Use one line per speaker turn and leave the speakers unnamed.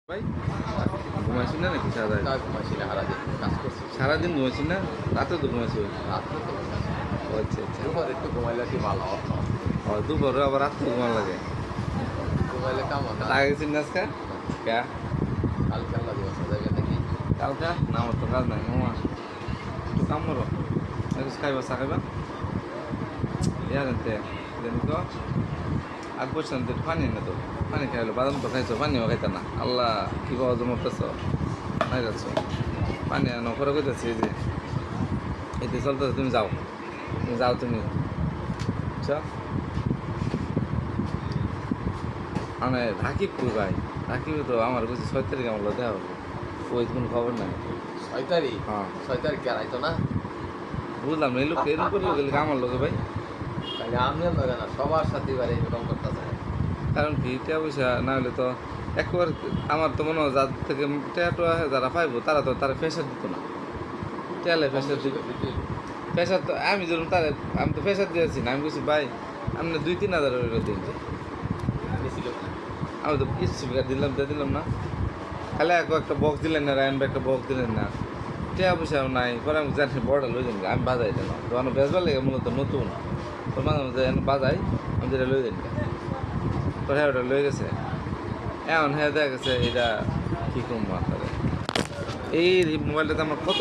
ভাই ঘুমাইছি না নাকি সারাদিন?
ঘুমাইছি না, সারাদিন কাজ করছি।
সারাদিন ঘুমাইছি না, রাতে তো ঘুমাইছি।
রাত্রে তো ঘুমাইছি।
ও আচ্ছা আচ্ছা।
দুপুর একটু ঘুমাইলে কি ভালো হতো।
ও দুপুরে আবার রাত্রে ঘুমান লাগে।
ঘুমাইলে কেমন না?
আগে গেছি না আজকে? কে?
কালকে আল্লাহ দিবস যাবে নাকি?
কালকা? না আমার তো কাজ নাই মামা, একটু কাম করো। খাইবা চা খাইবা? ইয়া জানতে জানি তো আগ বসছেন তো পানি না তো, পানি খাইলো বাদাম তো খাইছো, পানিও খাইতা না। আল্লাহ কি বাবা জমাতেছ নাই যাচ্ছ, পানি নকরে কইতেছি এই যে এতে চলতেছে। তুমি যাও, তুমি যাও, তুমি বুঝছো? মানে রাকিব কই ভাই? রাকিব তো আমার কাছে 6 তারিখ আমার দেখা হবে, ওই কোনো খবর নাই।
6 তারিখ?
হ্যাঁ
6 তারিখ কে আইতো না?
বুঝলাম না, এই লোক এরকম করলে গেলে আমার লোকে ভাই।
তাহলে আমিও লাগে না, সবার সাথে এবার এরকম করতেছে।
কারণ কি টাকা পয়সা না হলে তো একবার আমার তো মনে হয় যার থেকে টাকা যারা পাইবো তারা তো তারা প্রেশার দিত না। টেলে প্রেশার দিত, প্রেশার তো আমি ধরুন তারে, আমি তো প্রেশার দিয়েছি না, আমি বলছি ভাই আপনি 2-3 হাজার দিন যে, আমি তো স্পিকার দিলাম না, খালি একটা বক্স দিলেন না, রায়ন ভাই একটা বক্স দিলেন না, টাকা পয়সাও নাই। পরে আমি জানি বড়টা লই যান, আমি বাজাই দেন তো আমার বেচবার লেগে মূলত নতুন তো মাঝে মাঝে বাজাই, আমি যেটা লই দেন পরে হ্যাঁ ওটা লয়ে গেছে। এখন হ্যাঁ দেখা গেছে এটা কী কম মাত্রারে এই মোবাইলটাতে আমার কত